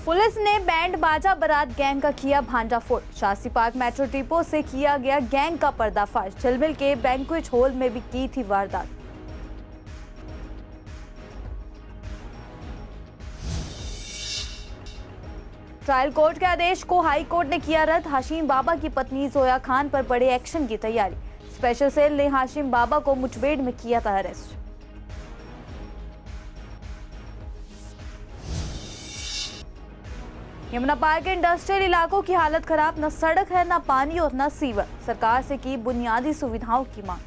Police ने band बाजा बारात गैंग का किया भांडाफोड़। शास्त्री पार्क मेट्रो डिपो से किया गया गैंग का पर्दाफाश। झिलमिल के बैंक्वेट हॉल में भी की थी वारदात। ट्रायल कोर्ट के आदेश को हाई कोर्ट ने किया रद्द। हाशिम बाबा की पत्नी जोया खान पर बड़े एक्शन की तैयारी। स्पेशल सेल ने हाशिम बाबा को मुठभेड़ में किया था अरेस्ट। यमुना पार के इंडस्ट्रियल इलाकों की हालत खराब। न सड़क है, न पानी और न सीवर। सरकार से की बुनियादी सुविधाओं की मांग।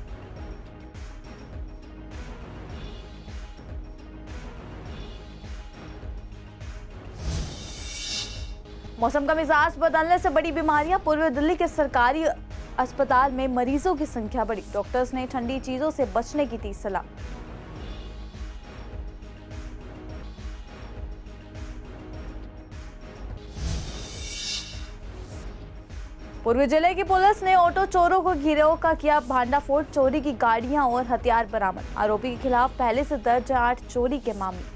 मौसम का मिजाज बदलने से बड़ी बीमारियां। पूर्वी दिल्ली के सरकारी अस्पताल में मरीजों की संख्या बढ़ी। डॉक्टर्स ने ठंडी चीजों से बचने की दी सलाह। पूर्वी जिले की पुलिस ने ऑटो चोरों को गिरोह का किया भांडाफोड़। चोरी की गाड़ियां और हथियार बरामद। आरोपी के खिलाफ पहले से दर्ज 8 चोरी के मामले।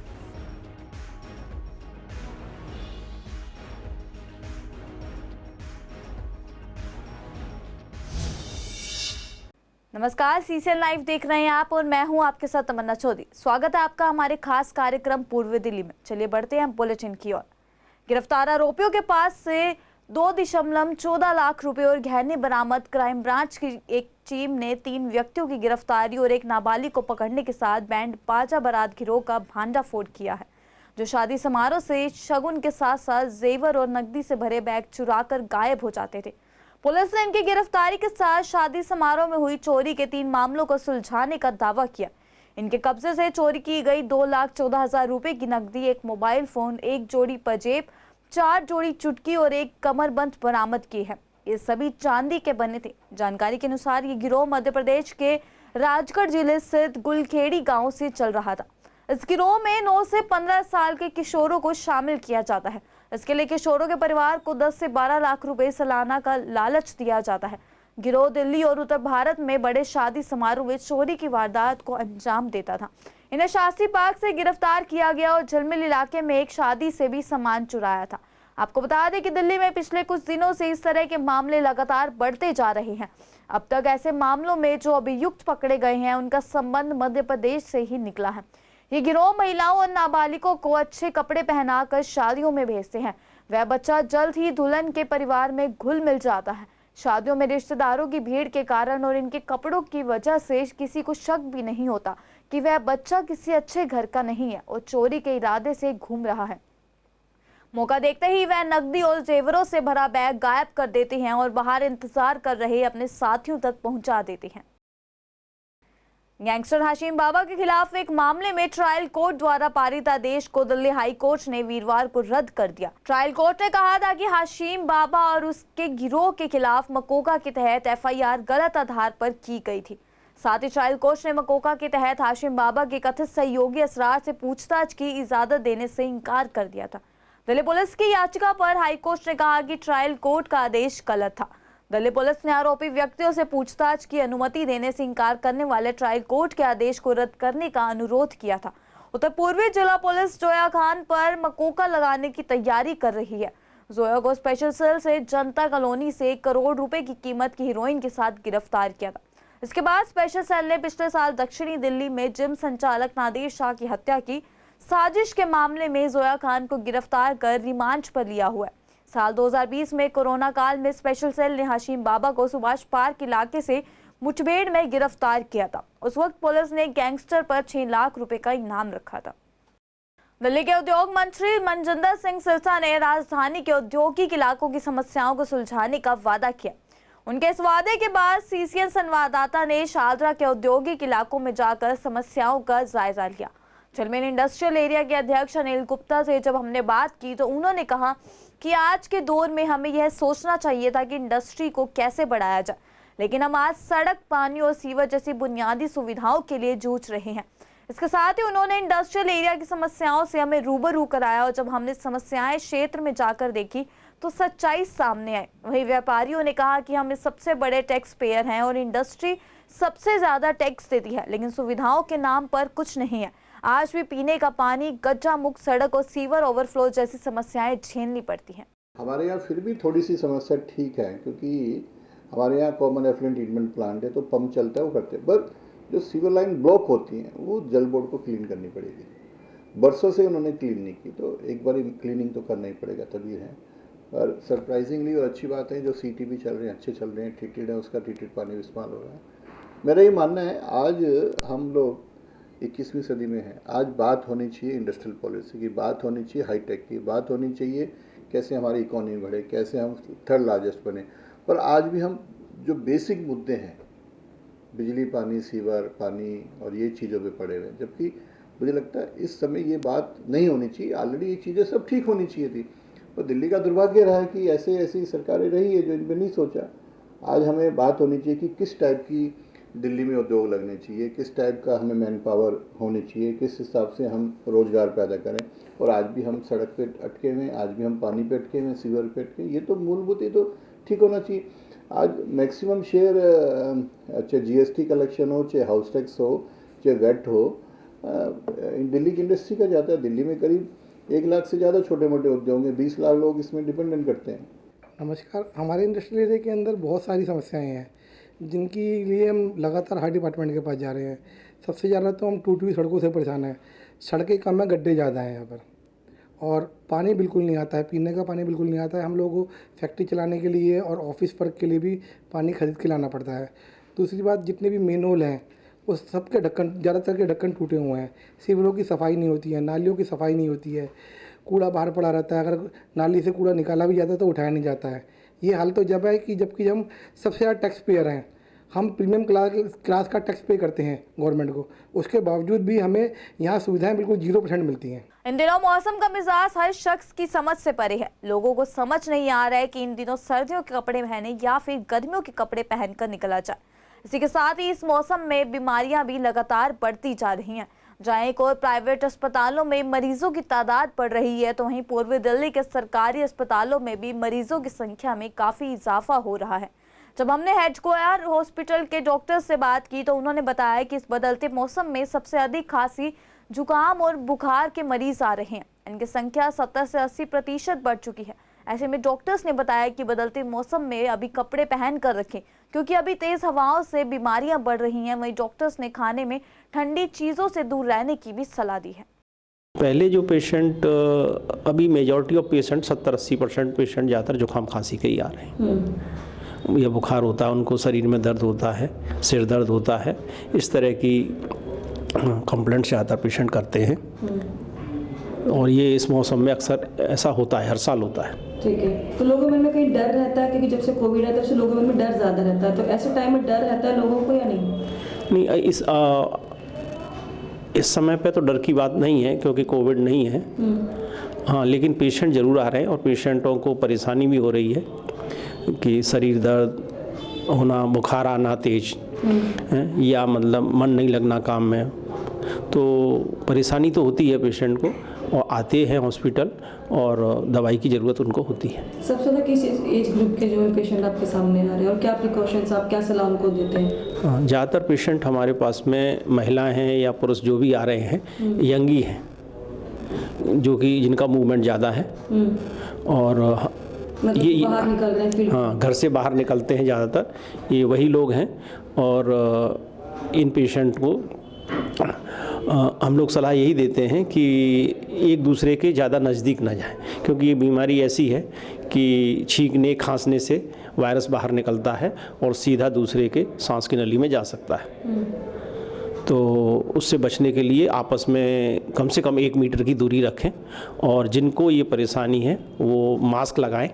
नमस्कार, सीसीएन लाइव देख रहे हैं आप और मैं हूं आपके साथ तमन्ना चौधरी। स्वागत है आपका हमारे खास कार्यक्रम पूर्वी दिल्ली में। चलिए बढ़ते हैं बुलेटिन की ओर। गिरफ्तार आरोपियों के पास से 2.14 लाख रुपए और गहने बरामद। क्राइम ब्रांच की एक टीम ने 3 व्यक्तियों की गिरफ्तारी और एक नाबालिग को पकड़ने के साथ बैंड बाजा बारात गिरोह का भांडाफोड़ किया है, जो शादी समारोह से शगुन के साथ साथ जेवर और नकदी से भरे बैग चुराकर गायब हो जाते थे। पुलिस ने इनकी गिरफ्तारी के साथ शादी समारोह में हुई चोरी के 3 मामलों को सुलझाने का दावा किया। इनके कब्जे से चोरी की गई 2,14,000 रुपए की नकदी, एक मोबाइल फोन, एक जोड़ी पंजेब, 4 जोड़ी चुटकी और एक कमरबंद बरामद की है। ये सभी चांदी के बने थे। जानकारी के अनुसार ये गिरोह मध्य प्रदेश के राजगढ़ जिले स्थित गुलखेड़ी गांव से चल रहा था। इस गिरोह में 9 से 15 साल के किशोरों को शामिल किया जाता है। इसके लिए किशोरों के परिवार को 10 से 12 लाख रुपए सालाना का लालच दिया जाता है। गिरोह दिल्ली और उत्तर भारत में बड़े शादी समारोह में चोरी की वारदात को अंजाम देता था। इन्हें शास्त्री पार्क से गिरफ्तार किया गया और झिलमिल इलाके में एक शादी से भी सामान चुराया था। आपको बता दें कि दिल्ली में पिछले कुछ दिनों से इस तरह के मामले लगातार बढ़ते जा रहे हैं। अब तक ऐसे मामलों में जो अभियुक्त पकड़े गए हैं, उनका संबंध मध्य प्रदेश से ही निकला है। ये गिरोह महिलाओं और नाबालिगों को अच्छे कपड़े पहनाकर शादियों में भेजते हैं। वह बच्चा जल्द ही दुल्हन के परिवार में घुल मिल जाता है। शादियों में रिश्तेदारों की भीड़ के कारण और इनके कपड़ों की वजह से किसी को शक भी नहीं होता कि वह बच्चा किसी अच्छे घर का नहीं है और चोरी के इरादे से घूम रहा है। मौका देखते ही वह नकदी और जेवरों से भरा बैग गायब कर देते हैं और बाहर इंतजार कर रहे अपने साथियों तक पहुंचा देते हैं। गैंगस्टर हाशिम बाबा के खिलाफ एक मामले में ट्रायल कोर्ट द्वारा पारित आदेश को दिल्ली हाई कोर्ट ने वीरवार को रद्द कर दिया। ट्रायल कोर्ट ने कहा था कि हाशिम बाबा और उसके गिरोह के खिलाफ मकोका के तहत एफआईआर गलत आधार पर की गई थी। साथ ही ट्रायल कोर्ट ने मकोका के तहत हाशिम बाबा के कथित सहयोगी असरार से पूछताछ की इजाजत देने से इनकार कर दिया था। दिल्ली पुलिस की याचिका पर हाईकोर्ट ने कहा कि ट्रायल कोर्ट का आदेश गलत था। दिल्ली पुलिस ने आरोपी व्यक्तियों से पूछताछ की अनुमति देने से इनकार करने वाले ट्रायल कोर्ट के आदेश को रद्द करने का अनुरोध किया था। उत्तर पूर्वी जिला पुलिस जोया खान पर मकोका लगाने की तैयारी कर रही है। जोया को स्पेशल सेल से जनता कॉलोनी से 1 करोड़ रुपए की कीमत की हीरोइन के साथ गिरफ्तार किया था। इसके बाद स्पेशल सेल ने पिछले साल दक्षिणी दिल्ली में जिम संचालक नादिर शाह की हत्या की साजिश के मामले में जोया खान को गिरफ्तार कर रिमांड पर लिया हुआ है। साल 2020 में कोरोना काल में स्पेशल सेल ने हाशिम बाबा को सुभाष पार्क इलाके से मुठभेड़ में गिरफ्तार किया था। उस वक्त पुलिस ने गैंगस्टर पर 6 लाख रुपए का इनाम रखा था। दिल्ली के उद्योग मंत्री मनजिंदर सिंह सिरसा ने राजधानी के औद्योगिक इलाकों की समस्याओं को सुलझाने का वादा किया। उनके इस वादे के बाद सीसीएन संवाददाता ने शाहदरा के औद्योगिक इलाकों में जाकर समस्याओं का जायजा लिया। झिलमिल इंडस्ट्रियल एरिया के अध्यक्ष अनिल गुप्ता से जब हमने बात की तो उन्होंने कहा कि आज के दौर में हमें यह सोचना चाहिए था कि इंडस्ट्री को कैसे बढ़ाया जाए, लेकिन हम आज सड़क, पानी और सीवर जैसी बुनियादी सुविधाओं के लिए जूझ रहे हैं। इसके साथ ही उन्होंने इंडस्ट्रियल एरिया की समस्याओं से हमें रूबरू कराया और जब हमने समस्याएं क्षेत्र में जाकर देखी तो सच्चाई सामने आई। वहीं व्यापारियों ने कहा कि हम सबसे बड़े टैक्स पेयर हैं और इंडस्ट्री सबसे ज्यादा टैक्स देती है, लेकिन सुविधाओं के नाम पर कुछ नहीं है। आज भी पीने का पानी, गड्ढा मुक्त सड़क और सीवर ओवरफ्लो जैसी समस्याएं झेलनी पड़ती हैं। हमारे यहाँ फिर भी थोड़ी सी समस्या ठीक है, क्योंकि हमारे यहाँ कॉमन एफ्लुएंट ट्रीटमेंट प्लांट है, तो पंप चलता है, वो करते हैं। बट जो सीवर लाइन ब्लॉक होती हैं वो जल बोर्ड को क्लीन करनी पड़ेगी। बरसों से उन्होंने क्लीन नहीं की, तो एक बार क्लीनिंग तो करना ही पड़ेगा, तभी है। और सरप्राइजिंगली और अच्छी बात है, जो सीटी भी चल रहे हैं, अच्छे चल रहे हैं, ट्रीटेड है, उसका ट्रीटेड पानी भी इस्तेमाल हो रहा है। मेरा ये मानना है, आज हम लोग 21वीं सदी में हैं। आज बात होनी चाहिए इंडस्ट्रियल पॉलिसी की, बात होनी चाहिए हाईटेक की, बात होनी चाहिए कैसे हमारी इकोनॉमी बढ़े, कैसे हम थर्ड लार्जेस्ट बने। पर आज भी हम जो बेसिक मुद्दे हैं, बिजली, पानी, सीवर, पानी और ये चीज़ों पे पड़े हुए हैं, जबकि मुझे लगता है इस समय ये बात नहीं होनी चाहिए। ऑलरेडी ये चीज़ें सब ठीक होनी चाहिए थी, पर दिल्ली का दुर्भाग्य रहा है कि ऐसी सरकारें रही है जो इन पर नहीं सोचा। आज हमें बात होनी चाहिए कि किस टाइप की दिल्ली में उद्योग लगने चाहिए, किस टाइप का हमें मैन पावर होनी चाहिए, किस हिसाब से हम रोज़गार पैदा करें। और आज भी हम सड़क पे अटके हुए हैं, आज भी हम पानी पे अटके हुए हैं, सीवर पे अटके। ये तो मूलभूत, ये तो ठीक होना चाहिए। आज मैक्सिमम शेयर, चाहे जीएसटी कलेक्शन हो, चाहे हाउस टैक्स हो, चाहे वेट हो, दिल्ली की इंडस्ट्री का जाता है। दिल्ली में करीब 1 लाख से ज़्यादा छोटे मोटे उद्योग हैं, 20 लाख लोग इसमें डिपेंडेंट करते हैं। नमस्कार। हमारे इंडस्ट्रियल एरिया के अंदर बहुत सारी समस्याएं हैं, जिनके लिए हम लगातार हर डिपार्टमेंट के पास जा रहे हैं। सबसे ज़्यादा तो हम टूटी हुई सड़कों से परेशान हैं। सड़कें कम हैं, गड्ढे ज़्यादा हैं यहाँ पर, और पानी बिल्कुल नहीं आता है, पीने का पानी बिल्कुल नहीं आता है। हम लोगों को फैक्ट्री चलाने के लिए और ऑफिस वर्क के लिए भी पानी खरीद के लाना पड़ता है। दूसरी बात, जितने भी मेनहोल हैं वो सबके ढक्कन, ज़्यादातर के ढक्कन टूटे हुए हैं। सीवरों की सफाई नहीं होती है, नालियों की सफाई नहीं होती है, कूड़ा बाहर पड़ा रहता है। अगर नाली से कूड़ा निकाला भी जाता है तो उठाया नहीं जाता है। ये हाल तो जब है कि जबकि हम सबसे ज़्यादा टैक्स पेयर हैं, हम प्रीमियम क्लास का टैक्स पे करते हैं गवर्नमेंट को, उसके बावजूद भी हमें यहाँ सुविधाएं बिल्कुल 0% मिलती हैं। इन दिनों मौसम का मिजाज हर शख्स की समझ से परे है। लोगों को समझ नहीं आ रहा है कि इन दिनों सर्दियों के कपड़े पहने या फिर गर्मियों के कपड़े पहनकर निकला जाए। इसी के साथ ही इस मौसम में बीमारियां भी लगातार बढ़ती जा रही हैं। जहां एक और प्राइवेट अस्पतालों में मरीजों की तादाद बढ़ रही है, तो वहीं पूर्वी दिल्ली के सरकारी अस्पतालों में भी मरीजों की संख्या में काफी इजाफा हो रहा है। जब हमने हेडक्वायर हॉस्पिटल के डॉक्टर से बात की तो उन्होंने बताया कि इस बदलते मौसम में सबसे अधिक खांसी, जुकाम और बुखार के मरीज आ रहे हैं। इनकी संख्या 70 से 80% बढ़ चुकी है। ऐसे में डॉक्टर्स ने बताया कि बदलते मौसम में अभी कपड़े पहन कर रखें, क्योंकि अभी तेज हवाओं से बीमारियां बढ़ रही हैं। वहीं डॉक्टर्स ने खाने में ठंडी चीज़ों से दूर रहने की भी सलाह दी है। पहले जो पेशेंट, अभी मेजॉरिटी ऑफ पेशेंट 70-80% पेशेंट ज़्यादातर जुकाम खांसी के ही आ रहे हैं, या बुखार होता है, उनको शरीर में दर्द होता है, सिर दर्द होता है, इस तरह की कंप्लेंट ज़्यादातर पेशेंट करते हैं। और ये इस मौसम में अक्सर ऐसा होता है, हर साल होता है। ठीक है, तो लोगों के मन में कहीं डर रहता है, क्योंकि जब से कोविड है तब से लोगों के मन में डर ज़्यादा रहता है, तो ऐसे टाइम में डर रहता है लोगों को या नहीं? नहीं, इस समय पे तो डर की बात नहीं है, क्योंकि कोविड नहीं है। हाँ, लेकिन पेशेंट ज़रूर आ रहे हैं, और पेशेंटों को परेशानी भी हो रही है कि शरीर दर्द होना, बुखार आना तेज, या मतलब मन नहीं लगना काम में, तो परेशानी तो होती है पेशेंट को, और आते हैं हॉस्पिटल और दवाई की ज़रूरत उनको होती है। सबसे ज़्यादा किस एज ग्रुप के जो है पेशेंट आपके सामने आ रहे हैं, और क्या प्रिकॉशंस, आप क्या सलाह उनको देते हैं? ज़्यादातर पेशेंट हमारे पास में महिलाएं हैं या पुरुष जो भी आ रहे हैं, यंगी हैं, जो कि जिनका मूवमेंट ज़्यादा है, और मतलब ये बाहर निकल रहे हैं। हाँ, घर से बाहर निकलते हैं ज़्यादातर, ये वही लोग हैं। और इन पेशेंट को हम लोग सलाह यही देते हैं कि एक दूसरे के ज़्यादा नज़दीक ना जाएं, क्योंकि ये बीमारी ऐसी है कि छींकने खांसने से वायरस बाहर निकलता है और सीधा दूसरे के सांस की नली में जा सकता है। तो उससे बचने के लिए आपस में कम से कम 1 मीटर की दूरी रखें, और जिनको ये परेशानी है वो मास्क लगाएं।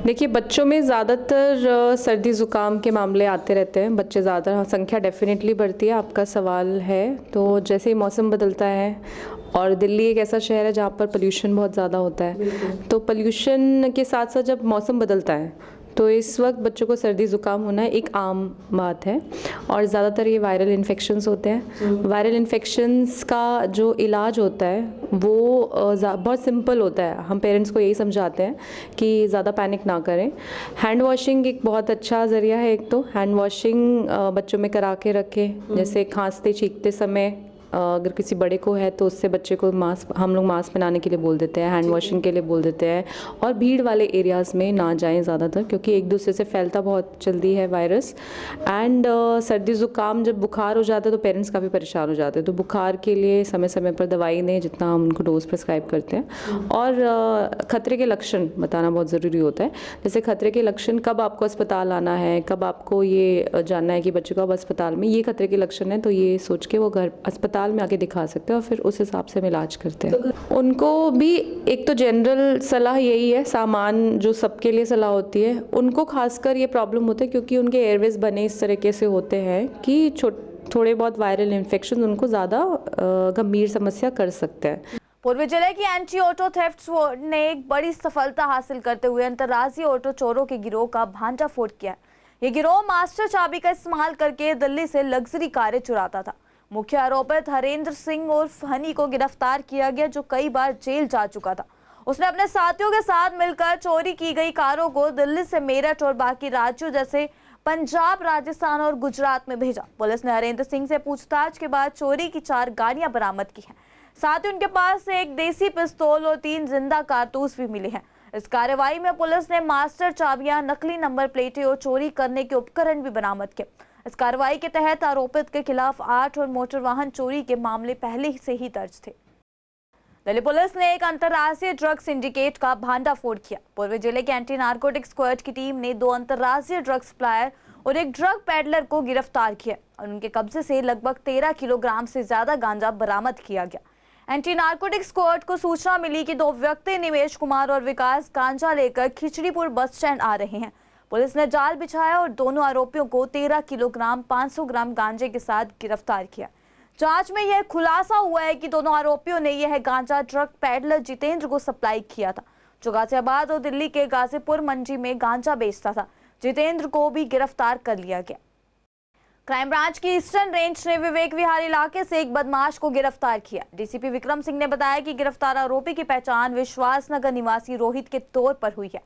देखिए, बच्चों में ज़्यादातर सर्दी ज़ुकाम के मामले आते रहते हैं, बच्चे ज़्यादा, संख्या डेफिनेटली बढ़ती है। आपका सवाल है, तो जैसे ही मौसम बदलता है, और दिल्ली एक ऐसा शहर है जहाँ पर पोल्यूशन बहुत ज़्यादा होता है, तो पोल्यूशन के साथ साथ जब मौसम बदलता है तो इस वक्त बच्चों को सर्दी ज़ुकाम होना एक आम बात है, और ज़्यादातर ये वायरल इन्फेक्शंस होते हैं। वायरल इन्फेक्शंस का जो इलाज होता है वो बहुत सिंपल होता है। हम पेरेंट्स को यही समझाते हैं कि ज़्यादा पैनिक ना करें। हैंड वॉशिंग एक बहुत अच्छा ज़रिया है। एक तो हैंड वॉशिंग बच्चों में करा के रखें, जैसे खांसते छींकते समय अगर किसी बड़े को है तो उससे बच्चे को मास्क, हम लोग मास्क पहनाने के लिए बोल देते हैं, हैंड वॉशिंग के लिए बोल देते हैं, और भीड़ वाले एरियाज़ में ना जाएं ज़्यादातर, क्योंकि एक दूसरे से फैलता बहुत जल्दी है वायरस। एंड सर्दी ज़ुकाम, जब बुखार हो जाता है तो पेरेंट्स काफ़ी परेशान हो जाते हैं, तो बुखार के लिए समय समय पर दवाई दें जितना हम उनको डोज प्रिस्क्राइब करते हैं। और खतरे के लक्षण बताना बहुत ज़रूरी होता है, जैसे खतरे के लक्षण, कब आपको अस्पताल आना है, कब आपको ये जानना है कि बच्चे को अब अस्पताल में ये खतरे के लक्षण है, तो ये सोच के वो घर अस्पताल में आके दिखा सकते हैं और फिर उस हिसाब से हम इलाज करते हैं। उनको भी एक तो जनरल सलाह यही है, सामान जो सबके लिए सलाह होती है, उनको खासकर ये प्रॉब्लम होता है क्योंकि उनके एयरवेज बने इस तरीके से होते हैं कि थोड़े बहुत वायरल इन्फेक्शन उनको ज़्यादा गंभीर समस्या कर सकते हैं। पूर्वी जिले की एंटी ऑटो थेफ्ट स्क्वाड ने एक बड़ी सफलता हासिल करते हुए अंतर्राज्यीय ऑटो चोरों के गिरोह का भांडाफोड़ किया। ये गिरोह मास्टर चाबी का इस्तेमाल करके दिल्ली से लग्जरी कारें चुराता था। मुख्य आरोपित हरेंद्र सिंह उर्फ हनी को गिरफ्तार किया गया, जो कई बार जेल जा चुका था। उसने अपने साथियों के साथ मिलकर चोरी की गई कारों को दिल्ली से मेरठ और बाकी राज्यों जैसे पंजाब, राजस्थान और गुजरात में भेजा। पुलिस ने हरेंद्र सिंह से पूछताछ के बाद चोरी की 4 गाड़ियां बरामद की हैं। साथ ही उनके पास से एक देसी पिस्तौल और 3 जिंदा कारतूस भी मिले हैं। इस कार्रवाई में पुलिस ने मास्टर चाबियां, नकली नंबर प्लेटें और चोरी करने के उपकरण भी बरामद किए। इस कार्रवाई के तहत आरोपित के खिलाफ 8 और मोटर वाहन चोरी के मामले पहले से ही दर्ज थे। दिल्ली पुलिस ने एक अंतर्राष्ट्रीय ड्रग सिंडिकेट का भांडाफोड़ किया। पूर्वी जिले के एंटी नार्कोटिक्स स्क्वाड की टीम ने 2 अंतर्राष्ट्रीय ड्रग सप्लायर और एक ड्रग पैडलर को गिरफ्तार किया और उनके कब्जे से लगभग 13 किलोग्राम से ज्यादा गांजा बरामद किया गया। एंटी नार्कोटिक्स स्क्वाड को सूचना मिली कि 2 व्यक्ति निमेश कुमार और विकास गांजा लेकर खिचड़ीपुर बस स्टैंड आ रहे हैं। पुलिस ने जाल बिछाया और दोनों आरोपियों को 13 किलोग्राम 500 ग्राम गांजे के साथ गिरफ्तार किया। जांच में यह खुलासा हुआ है कि दोनों आरोपियों ने यह गांजा ड्रग पैडलर जितेंद्र को सप्लाई किया था, जो गाजियाबाद और दिल्ली के गाजीपुर मंडी में गांजा बेचता था। जितेंद्र को भी गिरफ्तार कर लिया गया। क्राइम ब्रांच की ईस्टर्न रेंज ने विवेक विहार इलाके से एक बदमाश को गिरफ्तार किया। डीसीपी विक्रम सिंह ने बताया कि गिरफ्तार आरोपी की पहचान विश्वास नगर निवासी रोहित के तौर पर हुई है।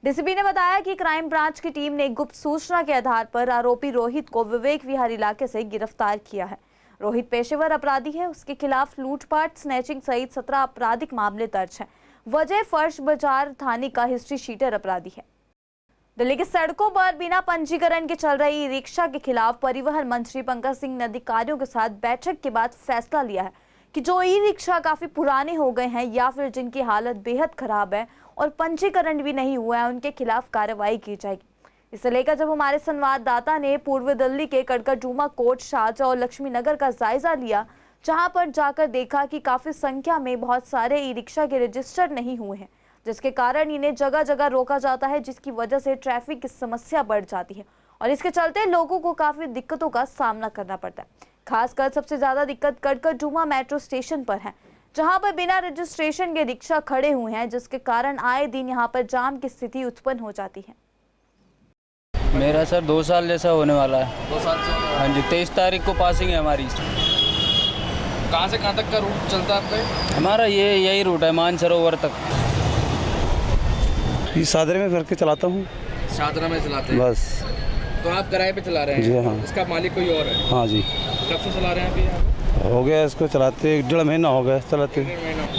डीसीपी ने बताया कि क्राइम ब्रांच की टीम ने गुप्त सूचना के आधार पर आरोपी रोहित को विवेक विहार इलाके से गिरफ्तार किया है। रोहित पेशेवर अपराधी है। उसके खिलाफ लूटपाट, स्नैचिंग सहित 17 आपराधिक मामले दर्ज हैं। वजह फर्श बाजार थाने का हिस्ट्री शीटर अपराधी है। दिल्ली की सड़कों पर बिना पंजीकरण के चल रही ई रिक्शा के खिलाफ परिवहन मंत्री पंकज सिंह ने अधिकारियों के साथ बैठक के बाद फैसला लिया है कि जो ई रिक्शा काफी पुराने हो गए हैं या फिर जिनकी हालत बेहद खराब है और पंजीकरण भी नहीं हुआ है, उनके खिलाफ कार्रवाई की जाएगी। इसे लेकर जब हमारे संवाददाता ने पूर्वी दिल्ली के कड़कड़डूमा कोट, शाहजहां और लक्ष्मी नगर का जायजा लिया, जहां पर जाकर देखा कि काफी संख्या में बहुत सारे ई रिक्शा के रजिस्टर नहीं हुए हैं, जिसके कारण इन्हें जगह जगह रोका जाता है, जिसकी वजह से ट्रैफिक की समस्या बढ़ जाती है और इसके चलते लोगों को काफी दिक्कतों का सामना करना पड़ता है। खासकर सबसे ज्यादा दिक्कत कड़कड़डूमा मेट्रो स्टेशन पर है, जहां पर बिना रजिस्ट्रेशन के रिक्शा खड़े हुए हैं, जिसके कारण आए दिन यहां पर जाम की स्थिति उत्पन्न हो जाती है। मेरा सर 2 साल जैसा होने वाला है। 2 साल से? हाँ जी, 23 तारीख को पासिंग है हमारी। कहाँ से कहाँ तक का रूट चलता है आपका? हमारा यही रूट है, मानसरोवर तक। ये सादरे में करके चलाता हूँ। सादरा में चलाते हैं? बस। तो आप किराए पे चला रहे हैं? जी हाँ। इसका मालिक कोई और है? हाँ जी। कब से चला रहे हैं अभी? हो गया इसको चलाते 1.5 महीना हो गया चलाते।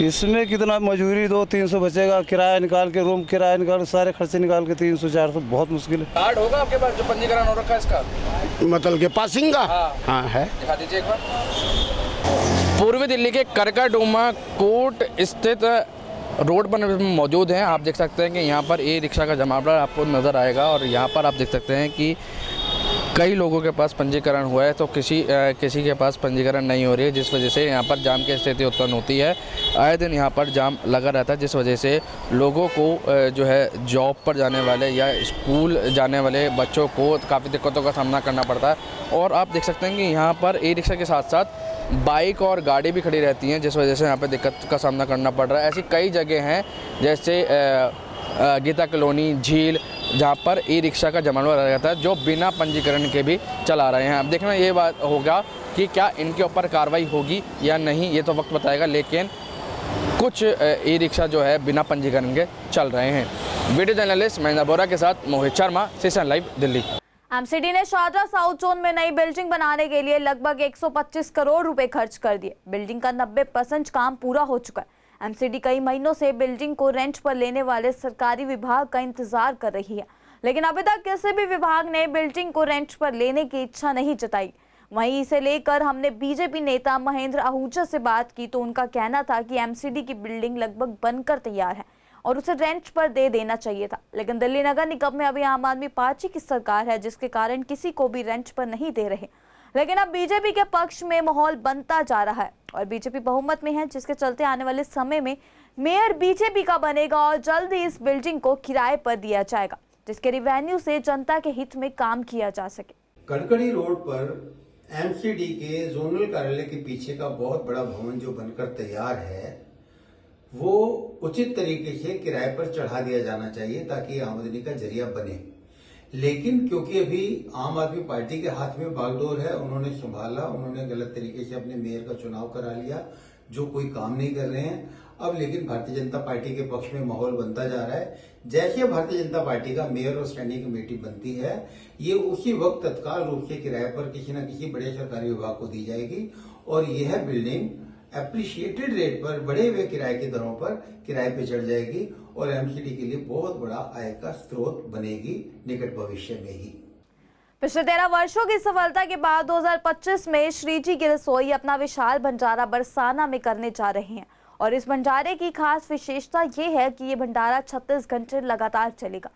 इसमें कितना मजदूरी 200-300 बचेगा, किराया निकाल के, रूम किराया निकाल के, सारे खर्चे निकाल के 300-400 बहुत मुश्किल है। कार्ड होगा आपके पास जो पंजीकरण हो रखा है इसका? मतलब के पासिंग का? हाँ है। दिखा दीजिए एक बार। पूर्वी दिल्ली के कड़कड़डूमा कोट स्थित रोड पर मौजूद हैं। आप देख सकते हैं कि यहाँ पर ई रिक्शा का जमावड़ा आपको नज़र आएगा और यहाँ पर आप देख सकते हैं कि कई लोगों के पास पंजीकरण हुआ है तो किसी के पास पंजीकरण नहीं हो रही है, जिस वजह से यहाँ पर जाम की स्थिति उत्पन्न होती है। आए दिन यहाँ पर जाम लगा रहता है, जिस वजह से लोगों को जो है जॉब पर जाने वाले या स्कूल जाने वाले बच्चों को काफ़ी दिक्कतों का सामना करना पड़ता है। और आप देख सकते हैं कि यहाँ पर ई रिक्शा के साथ साथ बाइक और गाड़ी भी खड़ी रहती हैं, जिस वजह से यहाँ पर दिक्कत का सामना करना पड़ रहा है। ऐसी कई जगह हैं जैसे गीता कॉलोनी, झील, जहाँ पर ई रिक्शा का जमावड़ा रह जाता है, जो बिना पंजीकरण के भी चला रहे हैं। अब देखना ये बात होगा कि क्या इनके ऊपर कार्रवाई होगी या नहीं, ये तो वक्त बताएगा। लेकिन कुछ ई रिक्शा जो है बिना पंजीकरण के चल रहे हैं। वीडियो जर्नलिस्ट महेंद्र बोरा के साथ मोहित शर्मा, सीसन लाइव, दिल्ली। एमसीडी ने शारजा साउथ जोन में नई बिल्डिंग बनाने के लिए लगभग 125 करोड़ रुपए खर्च कर दिए। बिल्डिंग का 90% काम पूरा हो चुका है। एमसीडी कई महीनों से बिल्डिंग को रेंट पर लेने वाले सरकारी विभाग का इंतजार कर रही है, लेकिन अभी तक किसी भी विभाग ने बिल्डिंग को रेंट पर लेने की इच्छा नहीं जताई। वहीं इसे लेकर हमने बीजेपी नेता महेंद्र आहूजा से बात की तो उनका कहना था कि एमसीडी की बिल्डिंग लगभग बनकर तैयार है और उसे रेंट पर दे देना चाहिए था, लेकिन दिल्ली नगर निगम में अभी आम आदमी पार्टी की सरकार है, जिसके कारण किसी को भी रेंट पर नहीं दे रहे। लेकिन अब बीजेपी के पक्ष में माहौल बनता जा रहा है और बीजेपी बहुमत में है, जिसके चलते आने वाले समय में मेयर बीजेपी का बनेगा और जल्द ही इस बिल्डिंग को किराए पर दिया जाएगा, जिसके रिवेन्यू से जनता के हित में काम किया जा सके। कड़कड़ी रोड पर एमसीडी के जोनल कार्यालय के पीछे का बहुत बड़ा भवन जो बनकर तैयार है, वो उचित तरीके से किराए पर चढ़ा दिया जाना चाहिए ताकि आमदनी का जरिया बने। लेकिन क्योंकि अभी आम आदमी पार्टी के हाथ में बागडोर है, उन्होंने संभाला, उन्होंने गलत तरीके से अपने मेयर का चुनाव करा लिया, जो कोई काम नहीं कर रहे हैं अब। लेकिन भारतीय जनता पार्टी के पक्ष में माहौल बनता जा रहा है। जैसे भारतीय जनता पार्टी का मेयर और स्टैंडिंग कमेटी बनती है, ये उसी वक्त तत्काल रूप से किराए पर किसी न किसी बड़े सरकारी विभाग को दी जाएगी और यह बिल्डिंग एप्रिशिएटेड रेट पर बढ़े हुए किराए की दरों पर किराए पे चढ़ जाएगी और एमसीडी के लिए बहुत बड़ा आय का स्रोत बनेगी निकट भविष्य में ही। पिछले 13 वर्षों की सफलता के बाद 2025 में श्रीजी की रसोई अपना विशाल भंडारा बरसाना में करने जा रहे हैं और इस भंडारे की खास विशेषता ये है कि ये भंडारा 36 घंटे लगातार चलेगा।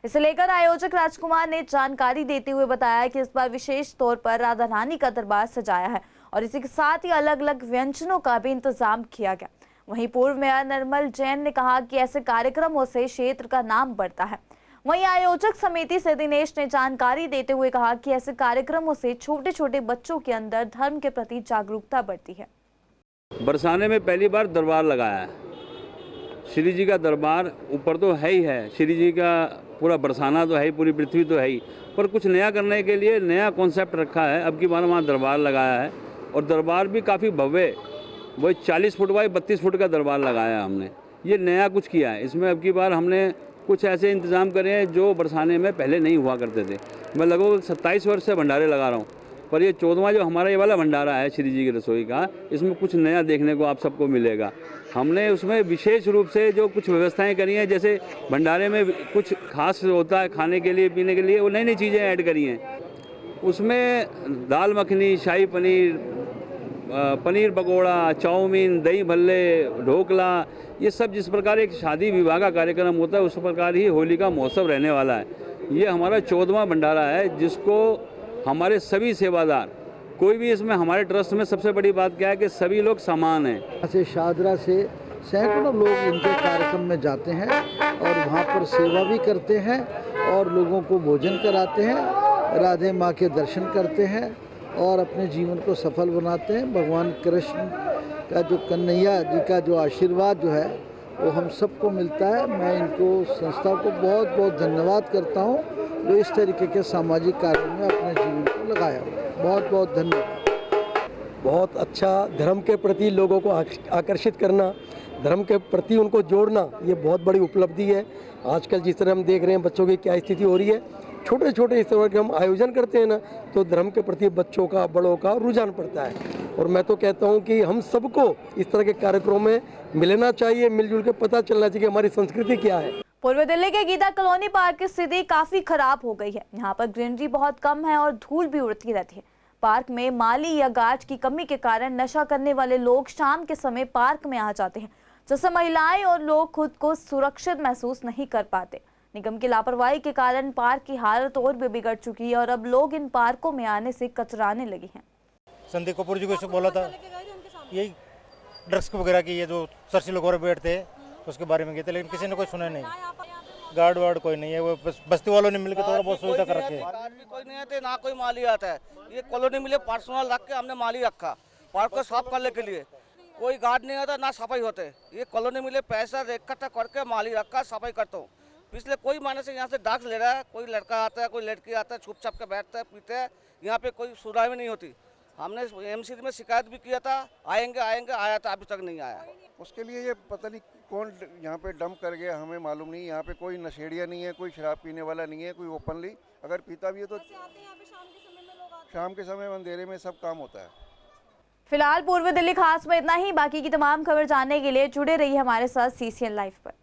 इसे लेकर आयोजक राजकुमार ने जानकारी देते हुए बताया कि इस बार विशेष तौर पर राधा रानी का दरबार सजाया है और इसी के साथ ही अलग अलग व्यंजनों का भी इंतजाम किया गया। वहीं पूर्व मेयर निर्मल जैन ने कहा कि ऐसे कार्यक्रमों से क्षेत्र का नाम बढ़ता है। वहीं आयोजक समिति से दिनेश ने जानकारी देते हुए कहा कि ऐसे कार्यक्रमों से छोटे छोटे बच्चों के अंदर धर्म के प्रति जागरूकता बढ़ती है। बरसाने में पहली बार दरबार लगाया है, श्री जी का दरबार ऊपर तो है ही है, श्री जी का पूरा बरसाना तो है ही, पूरी पृथ्वी तो है ही, पर कुछ नया करने के लिए नया कॉन्सेप्ट रखा है। अब की बार वहाँ दरबार लगाया है और दरबार भी काफ़ी भव्य, वो 40 फुट बाई 32 फुट का दरबार लगाया है हमने। ये नया कुछ किया है इसमें। अब की बार हमने कुछ ऐसे इंतज़ाम करे हैं जो बरसाने में पहले नहीं हुआ करते थे। मैं लगभग 27 वर्ष से भंडारे लगा रहा हूँ, पर ये 14वां जो हमारा ये वाला भंडारा है श्री जी की रसोई का, इसमें कुछ नया देखने को आप सबको मिलेगा। हमने उसमें विशेष रूप से जो कुछ व्यवस्थाएं करी हैं, जैसे भंडारे में कुछ खास होता है खाने के लिए पीने के लिए, वो नई नई चीज़ें ऐड करी हैं। उसमें दाल मखनी, शाही पनीर, पनीर पकौड़ा, चाउमीन, दही भल्ले, ढोकला, ये सब जिस प्रकार एक शादी विवाह का कार्यक्रम होता है उस प्रकार ही होली का महोत्सव रहने वाला है। ये हमारा 14वां भंडारा है जिसको हमारे सभी सेवादार, कोई भी इसमें हमारे ट्रस्ट में सबसे बड़ी बात क्या है कि सभी लोग समान हैं। ऐसे शादरा से सैकड़ों लोग इनके कार्यक्रम में जाते हैं और वहाँ पर सेवा भी करते हैं और लोगों को भोजन कराते हैं, राधे माँ के दर्शन करते हैं और अपने जीवन को सफल बनाते हैं। भगवान कृष्ण का जो कन्हैया जी का जो आशीर्वाद जो है वो हम सबको मिलता है। मैं इनको संस्था को बहुत बहुत धन्यवाद करता हूँ जो इस तरीके के सामाजिक कार्य में अपने जीवन को लगाया। बहुत बहुत धन्यवाद। बहुत अच्छा, धर्म के प्रति लोगों को आकर्षित करना, धर्म के प्रति उनको जोड़ना, ये बहुत बड़ी उपलब्धि है। आजकल जिस तरह हम देख रहे हैं बच्चों की क्या स्थिति हो रही है, छोटे छोटे इस तरह के हम आयोजन करते हैं ना, तो धर्म के प्रति बच्चों का, बड़ों का रुझान पड़ता है। और मैं तो कहता हूँ कि हम सबको इस तरह के कार्यक्रमों में मिलना चाहिए, मिलजुल के पता चलना चाहिए कि हमारी संस्कृति क्या है। पूर्व दिल्ली के गीता कॉलोनी पार्क की स्थिति काफी खराब हो गई है। यहाँ पर ग्रीनरी बहुत कम है और धूल भी उड़ती रहती है। पार्क में माली या गार्ड की कमी के कारण नशा करने वाले लोग शाम के समय पार्क में आ जाते हैं, जिससे महिलाएं और लोग खुद को सुरक्षित महसूस नहीं कर पाते। निगम की लापरवाही के कारण पार्क की हालत और भी बिगड़ चुकी है और अब लोग इन पार्कों में आने से कतराने लगे हैं। संदीप कपूर जी को बोला था यही ड्रग्स वगैरह की, ये जो चर्ची लोग बैठते हैं उसके बारे में गए थे, लेकिन किसी ने कोई सुना नहीं। गार्ड वार्ड कोई नहीं है, वो बस्ती वालों ने मिलकर थोड़ा बहुत सुविधा कर रखी है। कोई नहीं आते, ना कोई माली आता है। ये कॉलोनी मिले पर्सनल रख के हमने माली रखा पार्क को साफ करने के लिए। कोई गार्ड नहीं आता, ना सफाई होते। ये कॉलोनी मिले पैसा इकट्ठा करके माली रखा, सफाई करता हूँ। पिछले कोई महीने से यहाँ से ड्रग्स ले रहा है, कोई लड़का आता है, कोई लड़की आता है, छुप छाप के बैठता है, पीते हैं। यहाँ पे कोई सुधार भी नहीं होती। हमने एमसीडी में शिकायत भी किया था, आएंगे आया था, अभी तक नहीं आया। उसके लिए ये पता नहीं कौन यहाँ पे डंप कर गया हमें मालूम नहीं। यहाँ पे कोई नशेड़िया नहीं है, कोई शराब पीने वाला नहीं है, कोई ओपनली अगर पीता भी है तो शाम के समय अंधेरे में सब काम होता है। फिलहाल पूर्वी दिल्ली खास में इतना ही। बाकी की तमाम खबर जानने के लिए जुड़े रहिए हमारे साथ CCN लाइव पर।